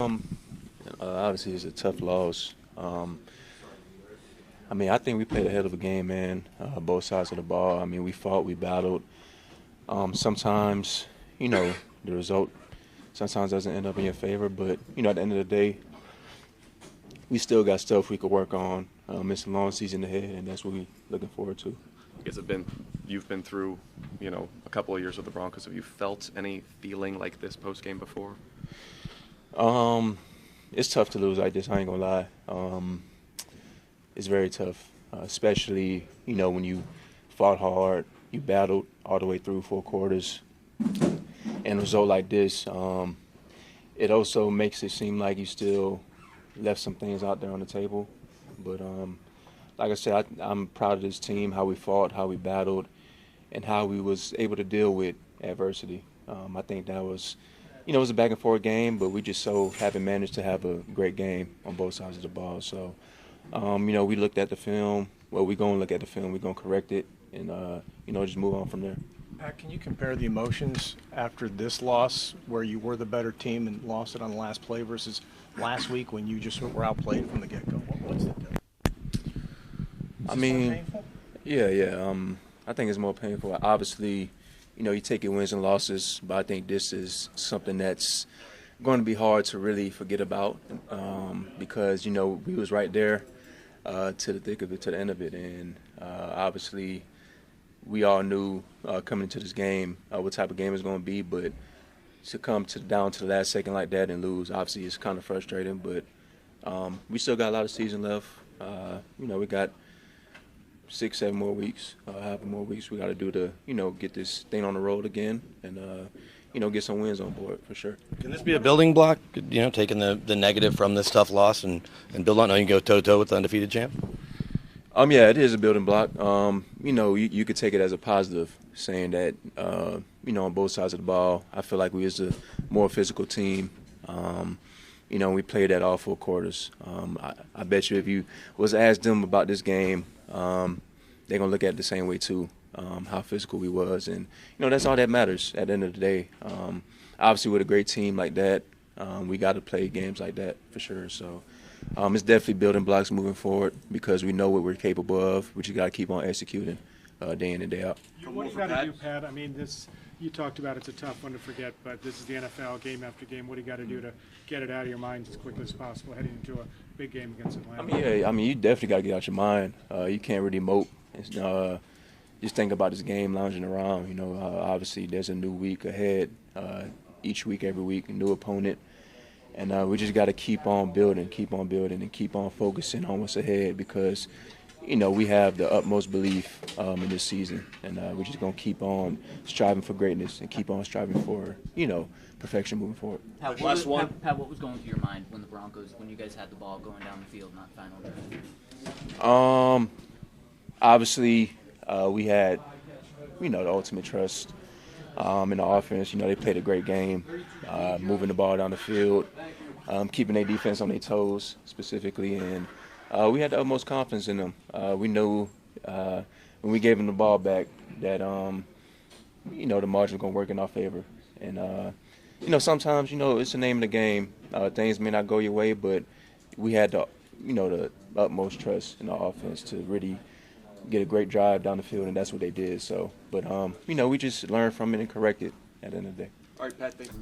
Um, Obviously, it's a tough loss. I think we played a hell of a game, man. Both sides of the ball. We fought, we battled. Sometimes, the result sometimes doesn't end up in your favor, but at the end of the day, we still got stuff we could work on. It's a long season ahead, and that's what we're looking forward to. You've been through, a couple of years with the Broncos. Have you felt any feeling like this post game before? It's tough to lose like this. I ain't gonna lie. It's very tough, especially when you fought hard, you battled all the way through 4 quarters, and a result like this. It also makes it seem like you still left some things out there on the table. But like I said, I'm proud of this team, how we fought, how we battled, and how we was able to deal with adversity. I think that was, it was a back and forth game, but we just so haven't managed to have a great game on both sides of the ball. So, we looked at the film. Well, we're going to look at the film. We're going to correct it and, just move on from there. Pat, can you compare the emotions after this loss where you were the better team and lost it on the last play versus last week when you just were outplayed from the get-go? What's the difference? Painful? Yeah. I think it's more painful. Obviously, you take your wins and losses, but I think this is something that's going to be hard to really forget about because, we was right there to the thick of it, to the end of it. And obviously, we all knew coming into this game what type of game it's going to be, but to come down to the last second like that and lose, obviously, it's kind of frustrating. But we still got a lot of season left. We got 6-7 more weeks, however more weeks we got to do to, get this thing on the road again and, get some wins on board for sure. Can this be a building block, taking the negative from this tough loss and build on? Now you can go toe-to-toe with the undefeated champ? Yeah, it is a building block. You could take it as a positive, saying that, on both sides of the ball, I feel like we was a more physical team. We played at all 4 quarters. I bet you if you was asked them about this game, they're going to look at it the same way too, how physical we was. And, that's all that matters at the end of the day. Obviously, with a great team like that, we got to play games like that for sure. So it's definitely building blocks moving forward because we know what we're capable of. We just got to keep on executing day in and day out. What do you got to do, Pat? You talked about it's a tough one to forget, but this is the NFL game after game. What do you got to do to get it out of your mind as quickly as possible heading into a big game against Atlanta? You definitely got to get out your mind. You can't really mope. Just think about this game lounging around. Obviously there's a new week ahead. Each week, every week, a new opponent. And we just got to keep on building, and keep on focusing on what's ahead because, we have the utmost belief in this season. And we're just going to keep on striving for greatness and keep on striving for, perfection moving forward. Pat, what was going through your mind when you guys had the ball going down the field, not final drive? Obviously, we had, the ultimate trust in the offense. They played a great game, moving the ball down the field, keeping their defense on their toes specifically, and we had the utmost confidence in them. We knew when we gave them the ball back that, the margin was going to work in our favor. And, sometimes, it's the name of the game. Things may not go your way, but we had the utmost trust in the offense to really get a great drive down the field, and that's what they did. So, but we just learned from it and corrected at the end of the day. All right, Pat, thanks.